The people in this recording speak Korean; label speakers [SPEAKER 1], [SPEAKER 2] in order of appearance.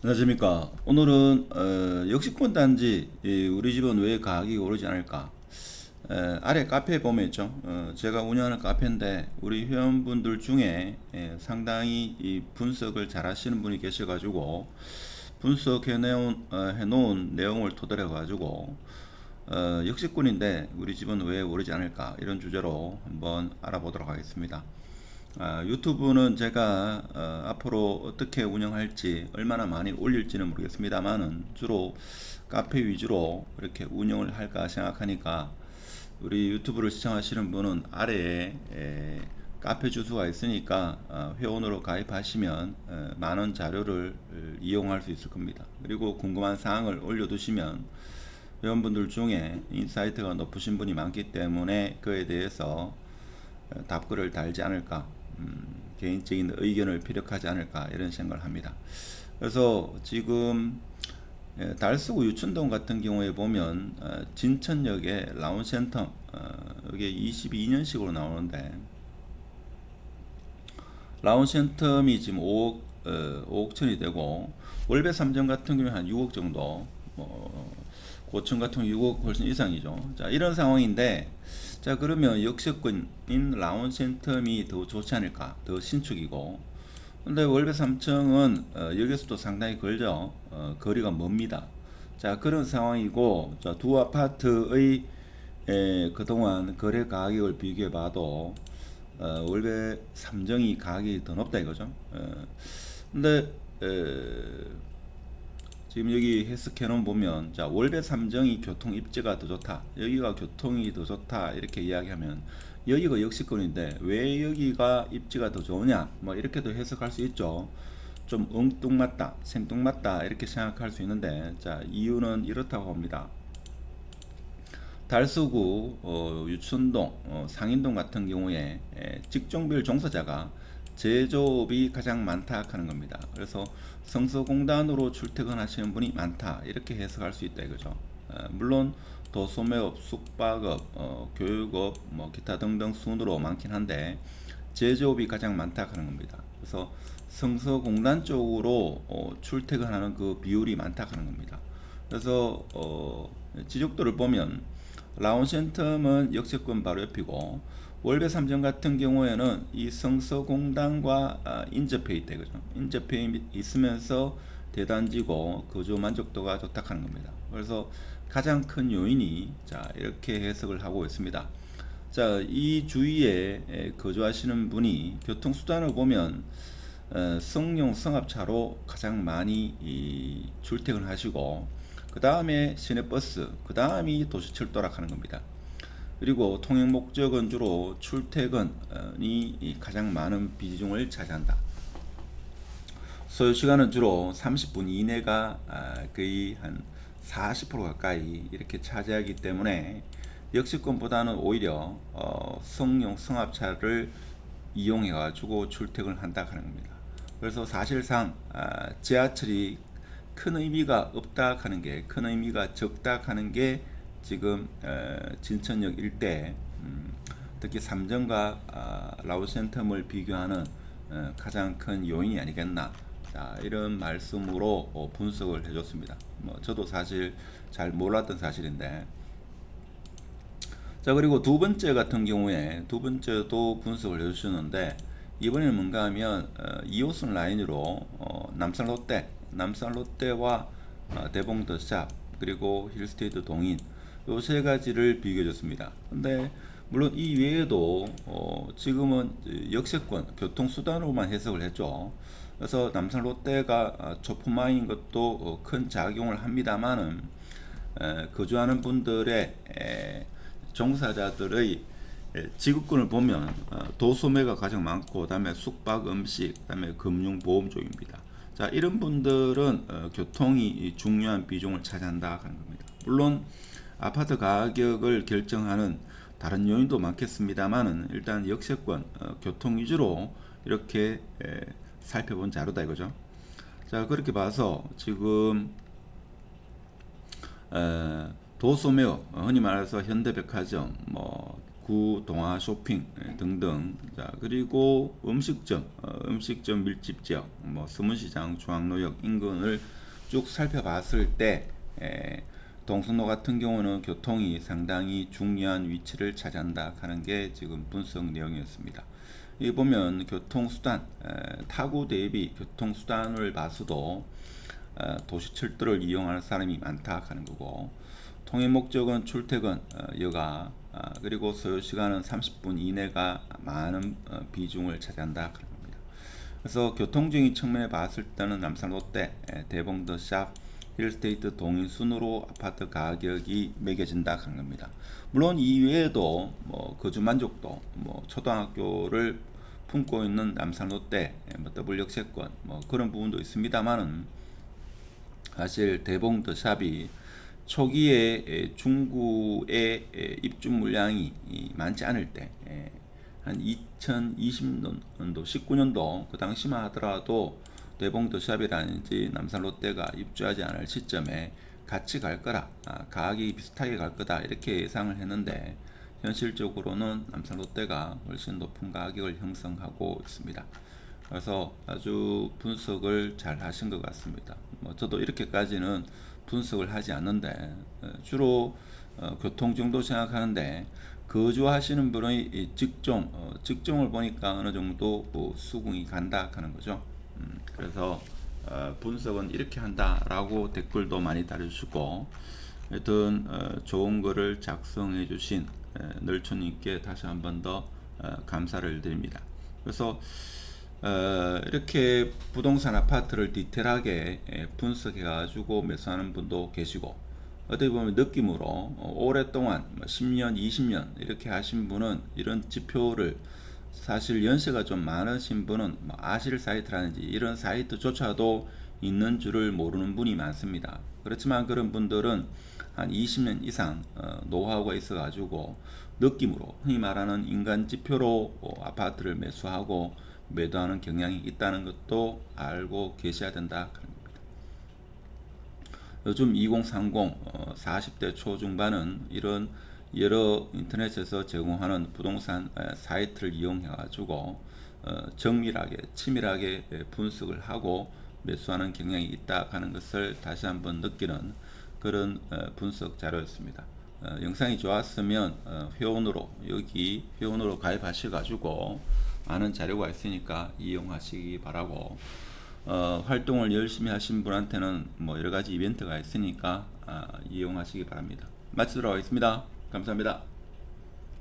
[SPEAKER 1] 안녕하십니까. 오늘은 역시권 단지 우리 집은 왜 가격이 오르지 않을까. 아래 카페에 보면 있죠. 제가 운영하는 카페인데 우리 회원분들 중에 상당히 이 분석을 잘 하시는 분이 계셔가지고 해놓은 내용을 토대로 해가지고 역시권인데 우리 집은 왜 오르지 않을까, 이런 주제로 한번 알아보도록 하겠습니다. 유튜브는 제가 앞으로 어떻게 운영할지, 얼마나 많이 올릴지는 모르겠습니다만은 주로 카페 위주로 이렇게 운영을 할까 생각하니까, 우리 유튜브를 시청하시는 분은 아래에 카페 주소가 있으니까 회원으로 가입하시면 많은 자료를 이용할 수 있을 겁니다. 그리고 궁금한 사항을 올려두시면 회원분들 중에 인사이트가 높으신 분이 많기 때문에 그에 대해서 답글을 달지 않을까, 개인적인 의견을 피력하지 않을까, 이런 생각을 합니다. 그래서 지금 달서구 유춘동 같은 경우에 보면 진천역에 라운센텀, 이게 22년식으로 나오는데 라운센텀이 지금 5억 천이 되고, 월배 3점 같은 경우에 한 6억 정도, 고층 같은 경우 6억 훨씬 이상이죠. 자, 이런 상황인데, 자, 그러면 역세권인 라운센텀이 더 좋지 않을까? 더 신축이고. 근데 월배 3층은 여기서도 상당히 걸죠. 거리가 멉니다. 자, 그런 상황이고, 자, 두 아파트의 그동안 거래 가격을 비교해 봐도 월배 3정이 가격이 더 높다 이거죠. 근데 지금 여기 헬스캐논 보면, 자, 월배 3정이 교통 입지가 더 좋다, 여기가 교통이 더 좋다, 이렇게 이야기하면 여기가 역시권인데 왜 여기가 입지가 더 좋으냐, 뭐 이렇게도 해석할 수 있죠. 좀 엉뚱맞다, 생뚱맞다, 이렇게 생각할 수 있는데, 자, 이유는 이렇다고 합니다. 달서구 유춘동, 상인동 같은 경우에 직종별 종사자가 제조업이 가장 많다 하는 겁니다. 그래서 성서공단으로 출퇴근하시는 분이 많다, 이렇게 해석할 수 있다 이거죠. 물론 도소매업, 숙박업, 교육업, 뭐 기타 등등 순으로 많긴 한데 제조업이 가장 많다 하는 겁니다. 그래서 성서공단 쪽으로 출퇴근하는 그 비율이 많다 하는 겁니다. 그래서 지적도를 보면 라운센텀은 역세권 바로 옆이고, 월배 3점 같은 경우에는 이 성서공단과 인접해 있다 이거죠. 인접해 있으면서 대단지고 거주 만족도가 좋다 하는 겁니다. 그래서 가장 큰 요인이, 자, 이렇게 해석을 하고 있습니다. 자, 이 주위에 거주하시는 분이 교통수단을 보면 성용 성합차로 가장 많이 출퇴근하시고, 그 다음에 시내버스, 그 다음이 도시철도라 하는 겁니다. 그리고 통행 목적은 주로 출퇴근이 가장 많은 비중을 차지한다. 소요 시간은 주로 30분 이내가 거의 한 40% 가까이 이렇게 차지하기 때문에 역세권보다는 오히려 성용 성합차를 이용해 가지고 출퇴근을 한다 하는 겁니다. 그래서 사실상 지하철이 큰 의미가 없다 하는 게, 큰 의미가 적다 하는 게 지금 진천역 일대, 특히 삼정과 라우센텀을 비교하는 가장 큰 요인이 아니겠나, 자, 이런 말씀으로 분석을 해줬습니다. 뭐 저도 사실 잘 몰랐던 사실인데, 자, 그리고 두 번째 같은 경우에, 두 번째도 분석을 해주셨는데, 이번에는 뭔가 하면 2호선 라인으로 남산 롯데와 대봉 더샵, 그리고 힐스테이트 동인, 요 세 가지를 비교해 줬습니다. 근데 물론 이 외에도 지금은 역세권 교통수단으로만 해석을 했죠. 그래서 남산 롯데가 초품화인 것도 큰 작용을 합니다만은 거주하는 분들의 종사자들의 지급군을 보면 도소매가 가장 많고, 그다음에 숙박, 음식, 그다음에 금융, 보험 쪽입니다. 자, 이런 분들은 교통이 중요한 비중을 차지한다 하는 겁니다. 물론 아파트 가격을 결정하는 다른 요인도 많겠습니다만은 일단 역세권 교통 위주로 이렇게 살펴본 자료다 이거죠. 자, 그렇게 봐서 지금 도소매업, 흔히 말해서 현대백화점, 뭐 구 동화 쇼핑 등등. 자, 그리고 음식점 밀집 지역, 뭐 서문시장, 중앙로역 인근을 쭉 살펴봤을 때 동성로 같은 경우는 교통이 상당히 중요한 위치를 차지한다 하는 게 지금 분석 내용이었습니다. 이 보면 교통수단, 타구 대비 교통수단을 봐서도 도시 철도를 이용하는 사람이 많다 하는 거고, 통행 목적은 출퇴근, 여가, 그리고 소요시간은 30분 이내가 많은 비중을 차지한다 하는 겁니다. 그래서 교통적인 측면에 봤을 때는 남산 롯데, 대봉 더샵, 힐스테이트 동일 순으로 아파트 가격이 매겨진다 하는 겁니다. 물론 이 외에도 뭐 거주 만족도, 뭐 초등학교를 품고 있는 남산 롯데, 뭐 더블 역세권, 뭐 그런 부분도 있습니다만은, 사실 대봉 더샵이 초기에 중구의 입주 물량이 많지 않을 때, 한 2020년도, 19년도 그 당시만 하더라도 대봉 더샵이라든지 남산 롯데가 입주하지 않을 시점에 같이 갈 거라, 가격이 비슷하게 갈 거다 이렇게 예상을 했는데, 현실적으로는 남산 롯데가 훨씬 높은 가격을 형성하고 있습니다. 그래서 아주 분석을 잘 하신 것 같습니다. 뭐 저도 이렇게까지는 분석을 하지 않는데, 주로 교통 정도 생각하는데, 거주하시는 분의 이 직종을 보니까 어느 정도 수긍이 간다 하는 거죠. 그래서 분석은 이렇게 한다라고 댓글도 많이 달아주시고, 하여튼 좋은 거를 작성해 주신 널초님께 다시 한 번 더 감사를 드립니다. 그래서 이렇게 부동산 아파트를 디테일하게 분석해 가지고 매수하는 분도 계시고, 어떻게 보면 느낌으로 오랫동안 10년, 20년 이렇게 하신 분은 이런 지표를, 사실 연세가 좀 많으신 분은 아실 사이트라든지 이런 사이트조차도 있는 줄을 모르는 분이 많습니다. 그렇지만 그런 분들은 한 20년 이상 노하우가 있어 가지고 느낌으로, 흔히 말하는 인간 지표로 아파트를 매수하고 매도하는 경향이 있다는 것도 알고 계셔야 된다. 요즘 2030 40대 초중반은 이런 여러 인터넷에서 제공하는 부동산 사이트를 이용해 가지고 정밀하게 치밀하게 분석을 하고 매수하는 경향이 있다 하는 것을 다시 한번 느끼는 그런 분석 자료였습니다. 영상이 좋았으면 여기 회원으로 가입하셔 가지고 많은 자료가 있으니까 이용하시기 바라고, 활동을 열심히 하신 분한테는 뭐 여러 가지 이벤트가 있으니까 이용하시기 바랍니다. 마치도록 하겠습니다. 감사합니다.